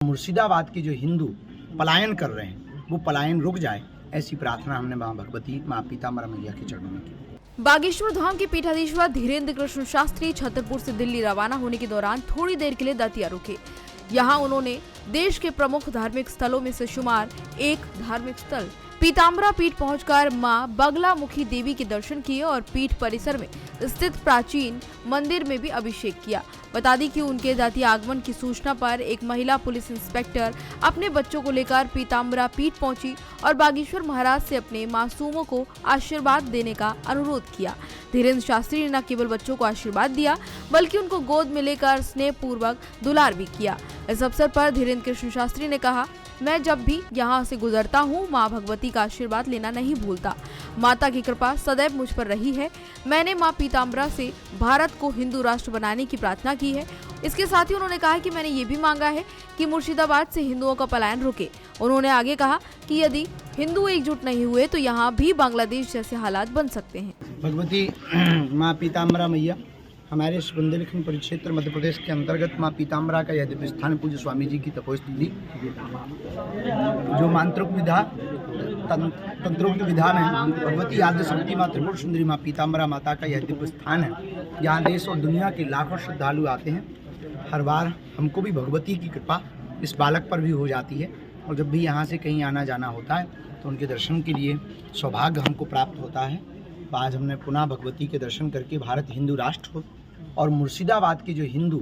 मुर्शिदाबाद के जो हिंदू पलायन कर रहे हैं वो पलायन रुक जाए, ऐसी प्रार्थना हमने माँ भगवती माँ पीताम्बरा मैया के चरणों में की। बागेश्वर धाम के पीठाधीश्वर धीरेन्द्र कृष्ण शास्त्री छतरपुर से दिल्ली रवाना होने के दौरान थोड़ी देर के लिए दतिया रुके। यहाँ उन्होंने देश के प्रमुख धार्मिक स्थलों में से शुमार एक धार्मिक स्थल पीताम्बरा पीठ पहुंचकर मां बगलामुखी देवी के दर्शन किए और पीठ परिसर में स्थित प्राचीन मंदिर में भी अभिषेक किया। बता दी कि उनके दतिया आगमन की सूचना पर एक महिला पुलिस इंस्पेक्टर अपने बच्चों को लेकर पीताम्बरा पीठ पहुंची और बागेश्वर महाराज से अपने मासूमों को आशीर्वाद देने का अनुरोध किया। धीरेन्द्र शास्त्री ने न केवल बच्चों को आशीर्वाद दिया बल्कि उनको गोद में लेकर स्नेह पूर्वक दुलार भी किया। इस अवसर पर धीरेन्द्र कृष्ण शास्त्री ने कहा, मैं जब भी यहाँ से गुजरता हूँ माँ भगवती का आशीर्वाद लेना नहीं भूलता। माता की कृपा सदैव मुझ पर रही है। मैंने माँ पीताम्बरा से भारत को हिंदू राष्ट्र बनाने की प्रार्थना की है। इसके साथ ही उन्होंने कहा कि मैंने ये भी मांगा है कि मुर्शिदाबाद से हिंदुओं का पलायन रुके। उन्होंने आगे कहा कि यदि हिंदू एकजुट नहीं हुए तो यहाँ भी बांग्लादेश जैसे हालात बन सकते हैं। भगवती माँ पीताम्बरा मैया हमारे इस बुंदेलखंड परिक्षेत्र मध्य प्रदेश के अंतर्गत माँ पीताम्बरा का यह दिव्य स्थान पूज्य स्वामी जी की तपोस्थली जो मांत्रिक विधा तंत्रोक्त विधान है, भगवती आद्य शक्ति माँ त्रिपुर सुंदरी माँ पीताम्बरा माता का यह दिव्य स्थान है। यहाँ देश और दुनिया के लाखों श्रद्धालु आते हैं। हर बार हमको भी भगवती की कृपा इस बालक पर भी हो जाती है और जब भी यहाँ से कहीं आना जाना होता है तो उनके दर्शन के लिए सौभाग्य हमको प्राप्त होता है। आज हमने पुनः भगवती के दर्शन करके भारत हिंदू राष्ट्र हो और मुर्शिदाबाद के जो हिंदू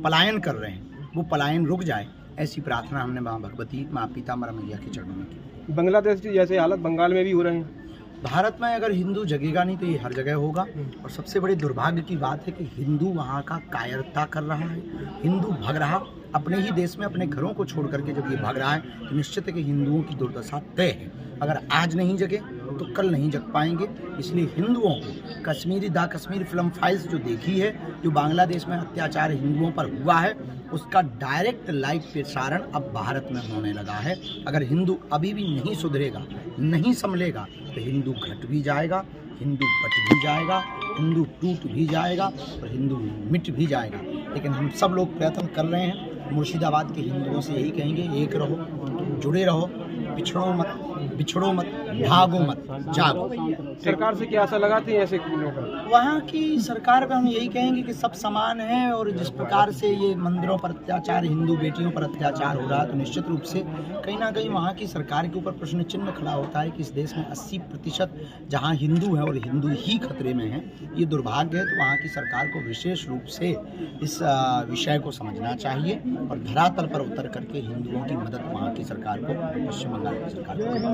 पलायन कर रहे हैं वो पलायन रुक जाए, ऐसी प्रार्थना हमने माँ भगवती माँ पीताम्बरा मैया के चरणों में की। बांग्लादेश की जैसे हालत बंगाल में भी हो रहे हैं। भारत में अगर हिंदू जगेगा नहीं तो ये हर जगह होगा और सबसे बड़ी दुर्भाग्य की बात है कि हिंदू वहाँ का कायरता कर रहा है। हिंदू भाग रहा अपने ही देश में, अपने घरों को छोड़ करके जब ये भाग रहा है तो निश्चित है कि हिंदुओं की दुर्दशा तय है। अगर आज नहीं जगे तो कल नहीं जग पाएंगे। इसलिए हिंदुओं को कश्मीर फिल्म फाइल्स जो देखी है, जो बांग्लादेश में अत्याचार हिंदुओं पर हुआ है, उसका डायरेक्ट लाइव प्रसारण अब भारत में होने लगा है। अगर हिंदू अभी भी नहीं सुधरेगा, नहीं संभलेगा तो हिंदू घट भी जाएगा, हिंदू बट भी जाएगा, हिंदू टूट भी जाएगा और हिंदू मिट भी जाएगा। लेकिन हम सब लोग प्रयत्न कर रहे हैं। मुर्शिदाबाद के हिंदुओं से यही कहेंगे, एक रहो, जुड़े रहो, बिछड़ो मत, भागो मत, जागो। सरकार से क्या आशा लगाते हैं ऐसे लोग? वहाँ की सरकार पे हम यही कहेंगे कि सब समान हैं और जिस प्रकार से ये मंदिरों पर अत्याचार, हिंदू बेटियों पर अत्याचार हो रहा है तो निश्चित रूप से कहीं ना कहीं वहाँ की सरकार के ऊपर प्रश्न चिन्ह खड़ा होता है कि इस देश में 80% जहाँ हिंदू हैं और हिंदू ही खतरे में हैं, ये दुर्भाग्य है। तो वहाँ की सरकार को विशेष रूप से इस विषय को समझना चाहिए और धरातल पर उतर करके हिंदुओं की मदद वहाँ की सरकार को, पश्चिम बंगाल की सरकार को